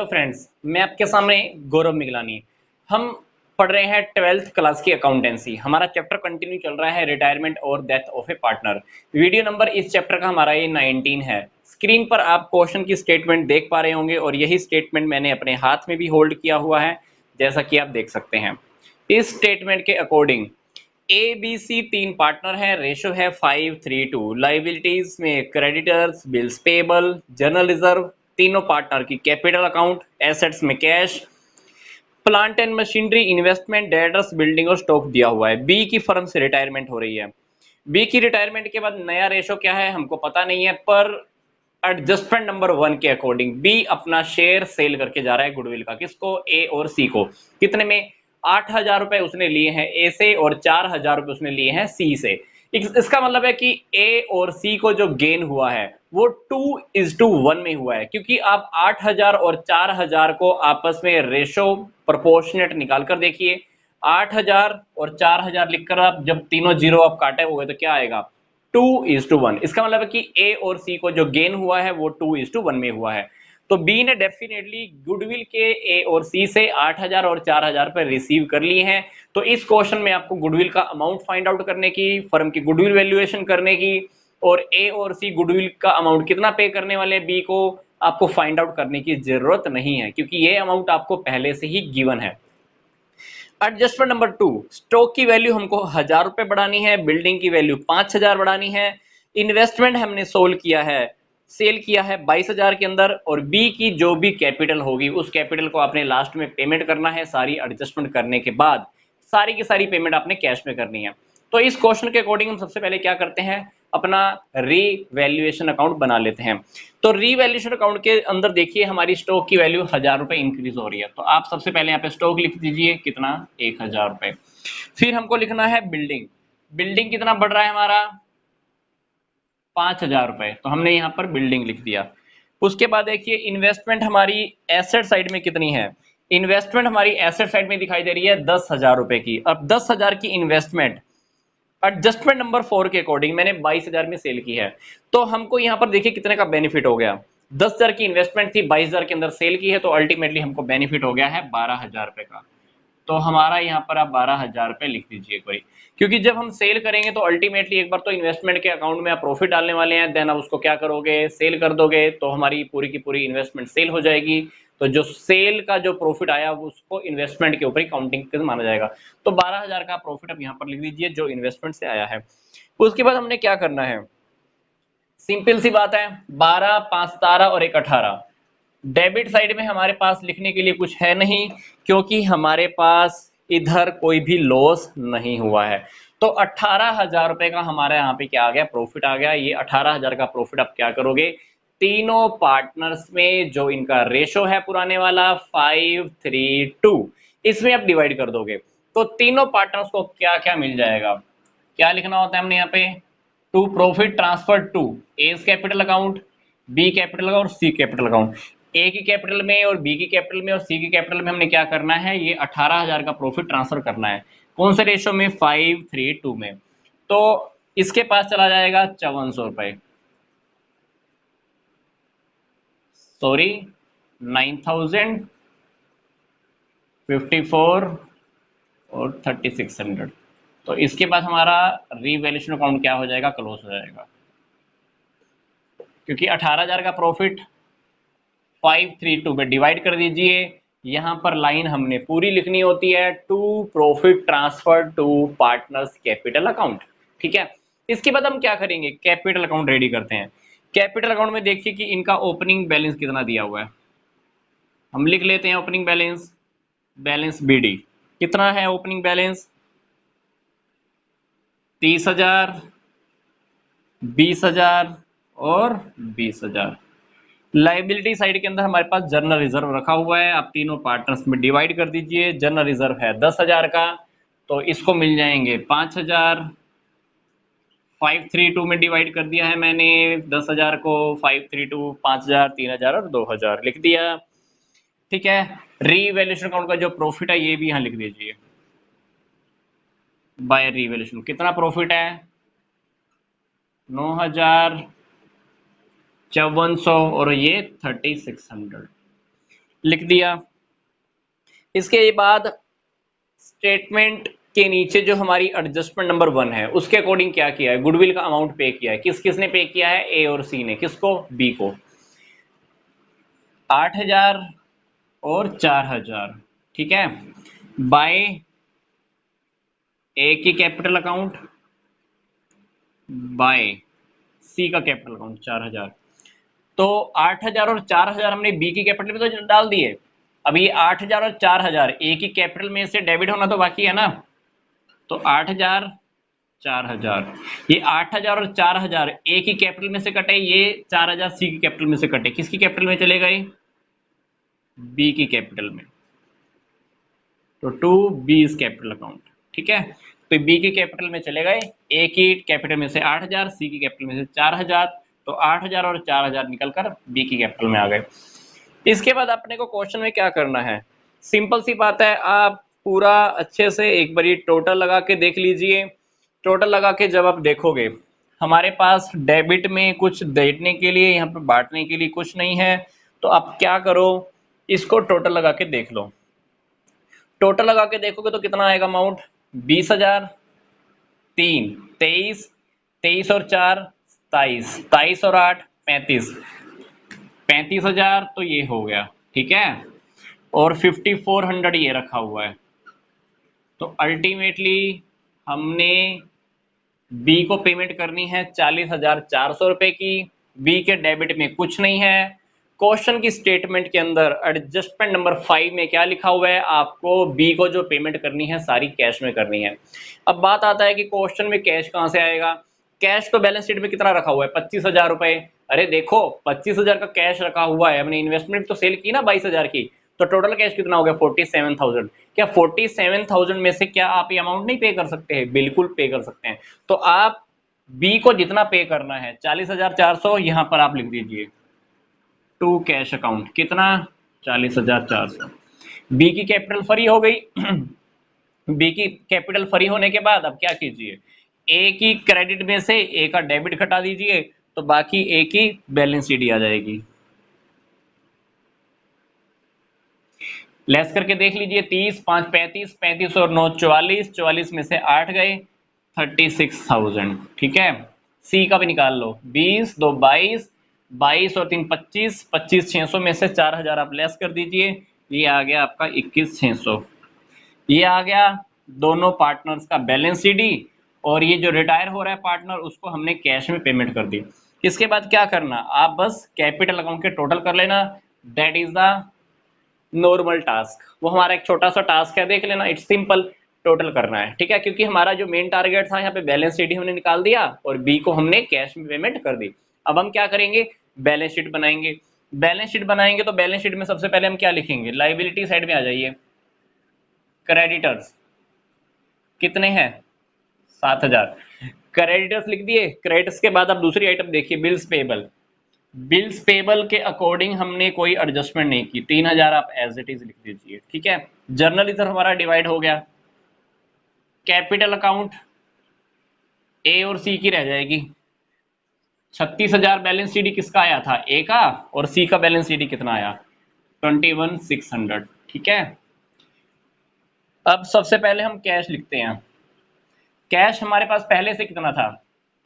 Hello friends, मैं आपके सामने गौरव मिगलानी। हम पढ़ रहे हैं 12th क्लास की अकाउंटेंसी। हमारा चैप्टर कंटिन्यू चल रहा है रिटायरमेंट और death of A partner. Video number इस चैप्टर का हमारा ये 19 है। स्क्रीन पर आप क्वेश्चन की स्टेटमेंट देख पा रहे होंगे और यही स्टेटमेंट मैंने अपने हाथ में भी होल्ड किया हुआ है, जैसा कि आप देख सकते हैं। इस स्टेटमेंट के अकॉर्डिंग ए बी सी तीन पार्टनर है, रेशो है 5:3:2। लाइबिलिटीज में creditors, bills payable, general reserve, तीनों पार्टनर की कैपिटल अकाउंट, एसेट्स में cash, plant and machinery, investment, debtors, building और स्टॉक दिया हुआ है। बी की फर्म से रिटायरमेंट हो रही है। बी की रिटायरमेंट के बाद नया रेशो क्या है हमको पता नहीं है, पर एडजस्टमेंट नंबर 1 के अकॉर्डिंग बी अपना शेयर सेल करके जा रहा है गुडविल का। किसको? ए और सी को। कितने में? 8,000 रुपए उसने लिए हैं ए से और 4,000 रुपए उसने लिए हैं सी से। इसका मतलब है कि ए और सी को जो गेन हुआ है वो 2:1 में हुआ है, क्योंकि आप 8,000 और 4,000 को आपस में रेशो प्रोपोर्शनेट निकाल कर देखिए। 8,000 और 4,000 लिखकर आप जब तीनों जीरो आप काटे हुए तो क्या आएगा? 2:1। इसका मतलब है कि ए और सी को जो गेन हुआ है वो 2:1 में हुआ है। तो बी ने डेफिनेटली गुडविल के ए और सी से 8,000 और 4,000 रुपए रिसीव कर लिए हैं। तो इस क्वेश्चन में आपको गुडविल का अमाउंट फाइंड आउट करने की, फर्म की गुडविल वैल्यूएशन करने की, और ए और सी गुडविल का अमाउंट कितना पे करने वाले हैं बी को, आपको फाइंड आउट करने की जरूरत नहीं है, क्योंकि ये अमाउंट आपको पहले से ही गिवन है। एडजस्टमेंट नंबर 2, स्टॉक की वैल्यू हमको 1,000 रुपए बढ़ानी है, बिल्डिंग की वैल्यू 5,000 बढ़ानी है, इन्वेस्टमेंट हमने सेल किया है 22,000 के अंदर, और बी की जो भी कैपिटल होगी उस कैपिटल को आपने लास्ट में पेमेंट करना है। सारी एडजस्टमेंट करने के बाद सारी की सारी पेमेंट आपने कैश में करनी है। तो इस क्वेश्चन के अकॉर्डिंग हम सबसे पहले क्या करते हैं, अपना रीवैल्यूएशन अकाउंट बना लेते हैं। तो रीवैल्यूएशन अकाउंट के अंदर देखिए हमारी स्टॉक की वैल्यू 1,000 रुपए इंक्रीज हो रही है, तो आप सबसे पहले यहाँ पे स्टॉक लिख दीजिए, कितना? 1,000 रुपए। फिर हमको लिखना है बिल्डिंग। बिल्डिंग कितना बढ़ रहा है हमारा? 5,000 रुपए, तो हमने यहाँ पर बिल्डिंग लिख दिया। उसके बाद देखिए इन्वेस्टमेंट हमारी एसेट साइड में कितनी है। इन्वेस्टमेंट हमारी एसेट साइड में दिखाई दे रही है 10,000 रुपए की। अब 10,000 की इन्वेस्टमेंट एडजस्टमेंट नंबर 4 के अकॉर्डिंग मैंने 22,000 में सेल की है, तो हमको यहाँ पर देखिए कितने का बेनिफिट हो गया। 10,000 की इन्वेस्टमेंट थी, 22,000 के अंदर सेल की है, तो अल्टीमेटली हमको बेनिफिट हो गया है 12,000 रुपए का। तो हमारा यहाँ पर आप 12,000 रुपए लिख दीजिए एक बार, क्योंकि जब हम सेल करेंगे तो अल्टीमेटली एक बार तो इन्वेस्टमेंट के अकाउंट में आप प्रॉफिट डालने वाले हैं, देन आप उसको क्या करोगे, सेल कर दोगे, तो हमारी पूरी की पूरी इन्वेस्टमेंट सेल हो जाएगी। तो जो सेल का जो प्रॉफिट आया उसको इन्वेस्टमेंट के ऊपर ही काउंटिंग माना जाएगा। तो 12,000 का प्रॉफिट आप यहाँ पर लिख दीजिए जो इन्वेस्टमेंट से आया है। उसके बाद हमने क्या करना है, सिंपल सी बात है, 12, 5 17 और 1 18। डेबिट साइड में हमारे पास लिखने के लिए कुछ है नहीं, क्योंकि हमारे पास इधर कोई भी लॉस नहीं हुआ है। तो 18,000 रुपए का हमारे यहाँ पे क्या आ गया, प्रॉफिट आ गया। ये 18,000 का प्रॉफिट आप क्या करोगे, तीनों पार्टनर्स में जो इनका रेशो है पुराने वाला 5:3:2, इसमें आप डिवाइड कर दोगे, तो तीनों पार्टनर्स को क्या क्या मिल जाएगा। क्या लिखना होता है हमने यहाँ पे, to profit transfer to A capital account, B capital account, C capital account. A की कैपिटल में और बी की कैपिटल में और सी की कैपिटल में हमने क्या करना है, ये 18,000 का प्रॉफिट ट्रांसफर करना है। कौन से रेशो में? 5:3:2 में। तो इसके पास चला जाएगा 5,400 रुपए, सॉरी 9,054 और 3,600। तो इसके बाद हमारा रीवैल्यूएशन अकाउंट क्या हो जाएगा, क्लोज हो जाएगा, क्योंकि 18,000 का प्रॉफिट 5:3:2 में डिवाइड कर दीजिए। यहां पर लाइन हमने पूरी लिखनी होती है, to profit transfer to partners capital account. ठीक है, इसके बाद हम क्या करेंगे, कैपिटल अकाउंट रेडी करते हैं। कैपिटल अकाउंट में देखिए कि इनका ओपनिंग बैलेंस कितना दिया हुआ है, हम लिख लेते हैं ओपनिंग बैलेंस। बैलेंस बीडी कितना है ओपनिंग बैलेंस, 30,000, 20,000 और 20,000। लाइबिलिटी साइड के अंदर हमारे पास जनरल रिजर्व रखा हुआ है, आप तीनों पार्टनर्स में डिवाइड कर दीजिए। जनरल रिजर्व है 10,000 का, तो इसको मिल जाएंगे 5,000। 5:3:2 में डिवाइड कर दिया है मैंने 10,000 को, 5:3:2, 5,000, 3,000 और 2,000 लिख दिया। ठीक है, रीवैल्यूएशन अकाउंट का जो प्रॉफिट है ये भी यहाँ लिख दीजिए, बाय रीवैल्यूएशन कितना प्रॉफिट है, 9,554 और ये 3,600। लिख दिया। इसके बाद स्टेटमेंट के नीचे जो हमारी एडजस्टमेंट नंबर 1 है उसके अकॉर्डिंग क्या किया है, गुडविल का अमाउंट पे किया है। किस किसने पे किया है, ए और सी ने। किसको, बी को। 8,000 और 4,000, ठीक है, बाय ए की कैपिटल अकाउंट, बाय सी का कैपिटल अकाउंट 4,000। तो 8,000 और 4,000 हमने बी की कैपिटल में तो डाल दिए। अब ये 8,000 और 4,000 ए की कैपिटल में से डेबिट होना तो बाकी है ना। तो 8,000 4,000, ये 8,000 और 4,000 ए की कैपिटल में से कटे, ये 4,000 सी की कैपिटल में से कटे। किसकी कैपिटल में चले गए, बी की कैपिटल में। तो to B's capital account, ठीक है। तो बी की कैपिटल में चले गए, ए की कैपिटल में से 8,000, सी की कैपिटल में से 4,000। तो 8,000 और 4,000 निकलकर बी की कैपिटल में आ गए। इसके बाद अपने को क्वेश्चन में क्या करना है, सिंपल सी बात है, आप पूरा अच्छे से एक बार टोटल लगा के देख लीजिए। टोटल लगा के जब आप देखोगे, हमारे पास डेबिट में कुछ देने के लिए, यहाँ पे बांटने के लिए कुछ नहीं है। तो आप क्या करो, इसको टोटल लगा के देख लो। टोटल लगा के देखोगे तो कितना आएगा अमाउंट, 20,000, 3 23, 23 और 4 27, 27 और 8 35, 35,000 तो ये हो गया, ठीक है। और 5,400 ये रखा हुआ है। तो अल्टीमेटली हमने बी को पेमेंट करनी है 40,400 रुपए की। बी के डेबिट में कुछ नहीं है। क्वेश्चन की स्टेटमेंट के अंदर एडजस्टमेंट नंबर 5 में क्या लिखा हुआ है, आपको बी को जो पेमेंट करनी है सारी कैश में करनी है। अब बात आता है कि क्वेश्चन में कैश कहां से आएगा। कैश तो बैलेंस शीट में कितना रखा हुआ है, 25,000 रुपए। अरे देखो 25,000 का कैश रखा हुआ है, हमने इन्वेस्टमेंट तो सेल की ना 22,000 की। तो टोटल कैश कितना हो गया, 47,000। क्या 47,000 में से क्या आप ये अमाउंट नहीं पे कर सकते हैं, बिल्कुल पे कर सकते हैं। तो आप बी को जितना पे करना है 40,400 यहां पर आप लिख दीजिए टू कैश अकाउंट। कितना, 40,400। बी की कैपिटल फ्री हो गई। बी की कैपिटल फ्री होने के बाद अब क्या कीजिए, ए की क्रेडिट में से ए का डेबिट घटा दीजिए, तो बाकी ए की बैलेंस शीट आ जाएगी। लेस करके देख लीजिए, 30 5 35, 35 और 9 44, 44 में से 8 गए, 36,000, ठीक है। सी का भी निकाल लो, 20 2 22, 22 और 3 25, 25,600 में से 4,000 आप लेस कर दीजिए, ये आ गया आपका 21,600। ये आ गया दोनों पार्टनर्स का बैलेंस शीट। और ये जो रिटायर हो रहा है पार्टनर, उसको हमने कैश में पेमेंट कर दी। इसके बाद क्या करना, आप बस कैपिटल अकाउंट के टोटल कर लेना। That is the normal task. वो हमारा एक छोटा सा टास्क है, देख लेना, इट्स सिंपल। टोटल करना है, ठीक है, क्योंकि हमारा जो मेन टारगेट था यहाँ पे बैलेंस शीट हमने निकाल दिया और बी को हमने कैश में पेमेंट कर दी। अब हम क्या करेंगे, बैलेंस शीट बनाएंगे। बैलेंस शीट बनाएंगे तो बैलेंस शीट में सबसे पहले हम क्या लिखेंगे, लाइबिलिटी साइड में आ जाइए। क्रेडिटर्स कितने हैं, 7,000। क्रेडिटर्स लिख दिए। क्रेडिटर्स के बाद आप दूसरी आइटम देखिए, बिल्स पेबल। बिल्स पेबल के अकॉर्डिंग हमने कोई एडजस्टमेंट नहीं की, 3,000 आप एज इट इज लिख दीजिए, ठीक है। जर्नल इधर हमारा डिवाइड हो गया। कैपिटल अकाउंट ए और सी की रह जाएगी। 36,000 बैलेंस शीट किसका आया था, ए का, और सी का बैलेंस शीट कितना आया, 21,600, ठीक है। अब सबसे पहले हम कैश लिखते हैं। कैश हमारे पास पहले से कितना था,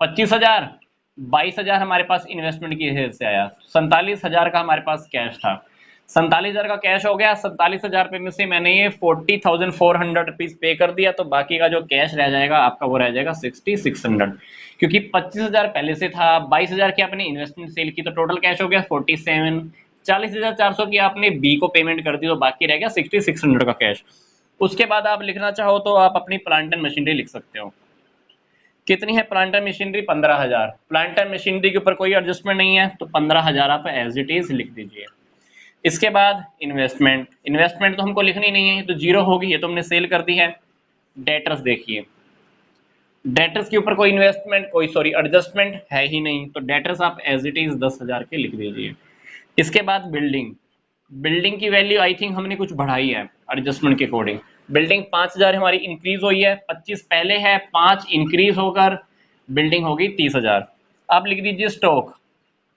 25,000, 22,000 हमारे पास इन्वेस्टमेंट की हेल्प से आया, 47,000 का हमारे पास कैश था। 47,000 का कैश हो गया। 47,000 रुपए में से मैंने ये 40,400 रुपीज पे कर दिया, तो बाकी का जो कैश रह जाएगा आपका वो रह जाएगा 6,600। क्योंकि 25,000 पहले से था, 22,000 की आपने इन्वेस्टमेंट सेल की, तो टोटल कैश हो गया 47। 40,400 की आपने बी को पेमेंट कर दी, तो बाकी रह गया 6,600 का कैश। उसके बाद आप लिखना चाहो तो आप अपनी प्लांट एंड मशीनरी लिख सकते हो। कितनी है plant and machinery, 15,000। Plant and machinery के ऊपर कोई एडजस्टमेंट नहीं है, तो 15,000 आप एज इट इज लिख दीजिए। इसके बाद इन्वेस्टमेंट। इन्वेस्टमेंट तो हमको लिखनी नहीं है, तो जीरो होगी, ये तो हमने सेल कर दी है। डेटर्स देखिए, डेटर्स के ऊपर कोई इन्वेस्टमेंट, कोई सॉरी एडजस्टमेंट है ही नहीं, तो डेटर्स आप एज इट इज 10,000 के लिख दीजिए। इसके बाद बिल्डिंग। बिल्डिंग की वैल्यू आई थिंक हमने कुछ बढ़ाई है एडजस्टमेंट के अकॉर्डिंग। बिल्डिंग 5,000 हमारी इंक्रीज हुई है, 25 पहले है, 5 इंक्रीज होकर बिल्डिंग होगी 30,000। अब लिख दीजिए स्टॉक।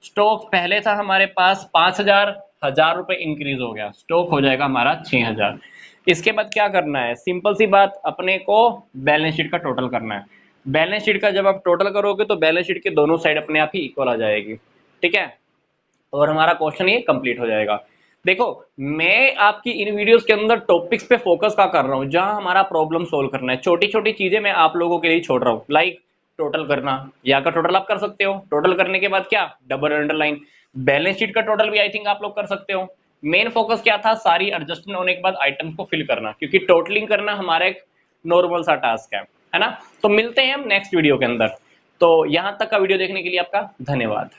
स्टॉक पहले था हमारे पास 5,000, 1000 रुपए इंक्रीज हो गया, स्टॉक हो जाएगा हमारा 6000। इसके बाद क्या करना है, सिंपल सी बात, अपने को बैलेंस शीट का टोटल करना है। बैलेंस शीट का जब आप टोटल करोगे तो बैलेंस शीट के दोनों साइड अपने आप ही इक्वल आ जाएगी, ठीक है, और हमारा क्वेश्चन ये कंप्लीट हो जाएगा। देखो, मैं आपकी इन वीडियोस के अंदर टॉपिक्स पे फोकस का कर रहा हूं जहां हमारा प्रॉब्लम सोल्व करना है। छोटी छोटी चीजें मैं आप लोगों के लिए छोड़ रहा हूं, लाइक टोटल करना, या का टोटल आप कर सकते हो, टोटल करने के बाद क्या, डबल अंडरलाइन। बैलेंस शीट का टोटल भी आई थिंक आप लोग कर सकते हो। मेन फोकस क्या था, सारी एडजस्टमेंट होने के बाद आइटम्स को फिल करना, क्योंकि टोटलिंग करना हमारा एक नॉर्मल सा टास्क है ना। तो मिलते हैं हम नेक्स्ट वीडियो के अंदर। तो यहां तक का वीडियो देखने के लिए आपका धन्यवाद।